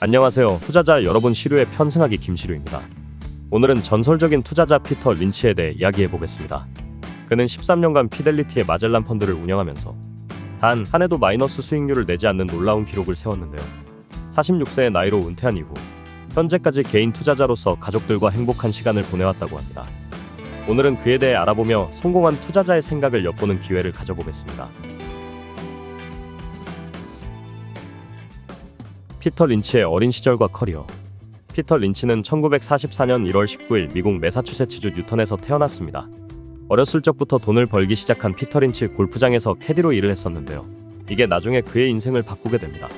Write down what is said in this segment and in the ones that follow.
안녕하세요. 투자자 여러분, 시류의 편승하기 김시류입니다. 오늘은 전설적인 투자자 피터 린치에 대해 이야기해 보겠습니다. 그는 13년간 피델리티의 마젤란 펀드를 운영하면서 단 한 해도 마이너스 수익률을 내지 않는 놀라운 기록을 세웠는데요. 46세의 나이로 은퇴한 이후 현재까지 개인 투자자로서 가족들과 행복한 시간을 보내왔다고 합니다. 오늘은 그에 대해 알아보며 성공한 투자자의 생각을 엿보는 기회를 가져보겠습니다. 피터 린치의 어린 시절과 커리어. 피터 린치는 1944년 1월 19일 미국 매사추세츠주 뉴턴에서 태어났습니다. 어렸을 적부터 돈을 벌기 시작한 피터 린치, 골프장에서 캐디로 일을 했었는데요. 이게 나중에 그의 인생을 바꾸게 됩니다.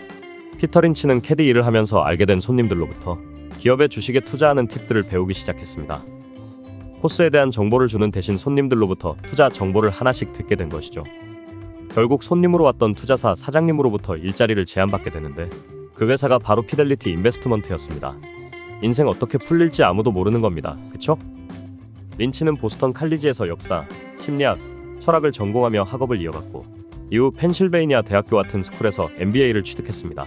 피터 린치는 캐디 일을 하면서 알게 된 손님들로부터 기업의 주식에 투자하는 팁들을 배우기 시작했습니다. 코스에 대한 정보를 주는 대신 손님들로부터 투자 정보를 하나씩 듣게 된 것이죠. 결국 손님으로 왔던 투자사 사장님으로부터 일자리를 제안받게 되는데 그 회사가 바로 피델리티 인베스트먼트였습니다. 인생 어떻게 풀릴지 아무도 모르는 겁니다. 그쵸? 린치는 보스턴 칼리지에서 역사, 심리학, 철학을 전공하며 학업을 이어갔고 이후 펜실베이니아 대학교 와튼 스쿨에서 MBA를 취득했습니다.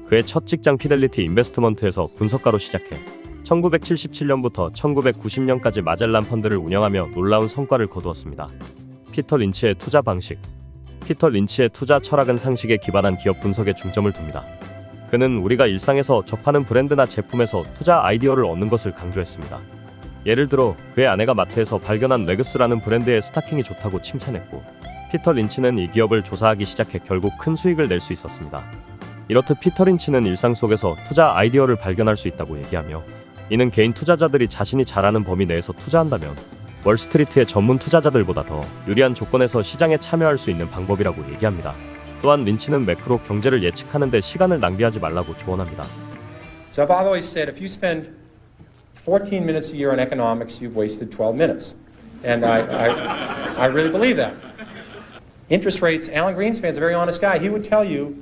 그의 첫 직장 피델리티 인베스트먼트에서 분석가로 시작해 1977년부터 1990년까지 마젤란 펀드를 운영하며 놀라운 성과를 거두었습니다. 피터 린치의 투자 방식. 피터 린치의 투자 철학은 상식에 기반한 기업 분석에 중점을 둡니다. 그는 우리가 일상에서 접하는 브랜드나 제품에서 투자 아이디어를 얻는 것을 강조했습니다. 예를 들어 그의 아내가 마트에서 발견한 레그스라는 브랜드의 스타킹이 좋다고 칭찬했고, 피터 린치는 이 기업을 조사하기 시작해 결국 큰 수익을 낼 수 있었습니다. 이렇듯 피터 린치는 일상 속에서 투자 아이디어를 발견할 수 있다고 얘기하며, 이는 개인 투자자들이 자신이 잘 아는 범위 내에서 투자한다면 월스트리트의 전문 투자자들보다 더 유리한 조건에서 시장에 참여할 수 있는 방법이라고 얘기합니다. 또한 린치는 매크로 경제를 예측하는 데 시간을 낭비하지 말라고 조언합니다. So I've always said if you spend 14 minutes a year on economics, you've wasted 12 minutes. And I really believe that. Interest rates, Alan Greenspan's a very honest guy. He would tell you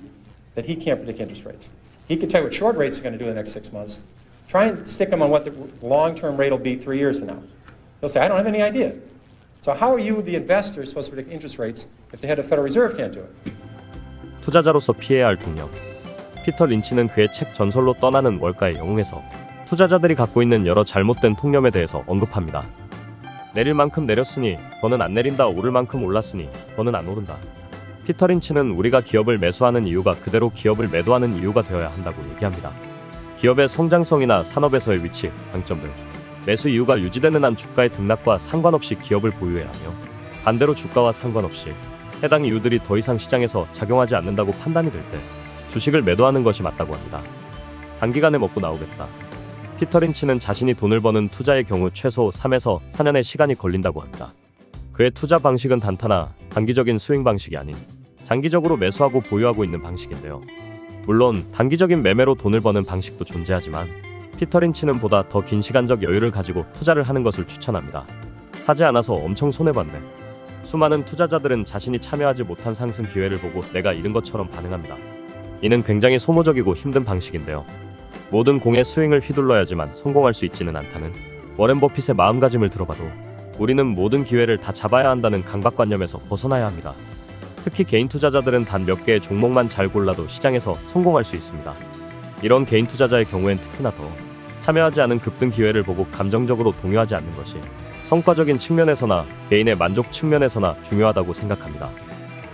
that he can't predict interest rates. He could tell you what short rates are going to do in the next 6 months. Try and stick him on what the long-term rate will be 3 years from now. He'll say, I don't have any idea. So how are you, the investor, supposed to predict interest rates if the head of the Federal Reserve can't do it? 투자자로서 피해야 할 동력. 피터 린치는 그의 책 전설로 떠나는 월가의 영웅에서 투자자들이 갖고 있는 여러 잘못된 통념에 대해서 언급합니다. 내릴 만큼 내렸으니 더는 안 내린다. 오를 만큼 올랐으니 더는 안 오른다. 피터 린치는 우리가 기업을 매수하는 이유가 그대로 기업을 매도하는 이유가 되어야 한다고 얘기합니다. 기업의 성장성이나 산업에서의 위치, 강점들, 매수 이유가 유지되는 한 주가의 등락과 상관없이 기업을 보유해야 하며, 반대로 주가와 상관없이 해당 이유들이 더 이상 시장에서 작용하지 않는다고 판단이 될 때 주식을 매도하는 것이 맞다고 합니다. 단기간에 먹고 나오겠다. 피터 린치는 자신이 돈을 버는 투자의 경우 최소 3에서 4년의 시간이 걸린다고 합니다. 그의 투자 방식은 단타나 단기적인 스윙 방식이 아닌 장기적으로 매수하고 보유하고 있는 방식인데요. 물론 단기적인 매매로 돈을 버는 방식도 존재하지만 피터 린치는 보다 더 긴 시간적 여유를 가지고 투자를 하는 것을 추천합니다. 사지 않아서 엄청 손해봤네. 수많은 투자자들은 자신이 참여하지 못한 상승 기회를 보고 내가 잃은 것처럼 반응합니다. 이는 굉장히 소모적이고 힘든 방식인데요. 모든 공에 스윙을 휘둘러야지만 성공할 수 있지는 않다는 워렌 버핏의 마음가짐을 들어봐도 우리는 모든 기회를 다 잡아야 한다는 강박관념에서 벗어나야 합니다. 특히 개인 투자자들은 단 몇 개의 종목만 잘 골라도 시장에서 성공할 수 있습니다. 이런 개인 투자자의 경우엔 특히나 더 참여하지 않은 급등 기회를 보고 감정적으로 동요하지 않는 것이 성과적인 측면에서나 개인의 만족 측면에서나 중요하다고 생각합니다.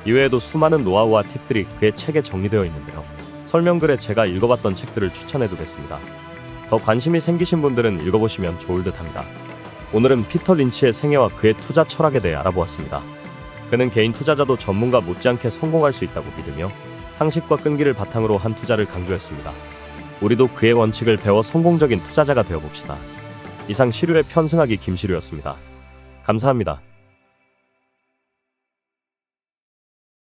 이외에도 수많은 노하우와 팁들이 그의 책에 정리되어 있는데요. 설명글에 제가 읽어봤던 책들을 추천해두겠습니다. 더 관심이 생기신 분들은 읽어보시면 좋을 듯합니다. 오늘은 피터 린치의 생애와 그의 투자 철학에 대해 알아보았습니다. 그는 개인 투자자도 전문가 못지않게 성공할 수 있다고 믿으며 상식과 끈기를 바탕으로 한 투자를 강조했습니다. 우리도 그의 원칙을 배워 성공적인 투자자가 되어봅시다. 이상 시류의 편승하기 김시류였습니다. 감사합니다.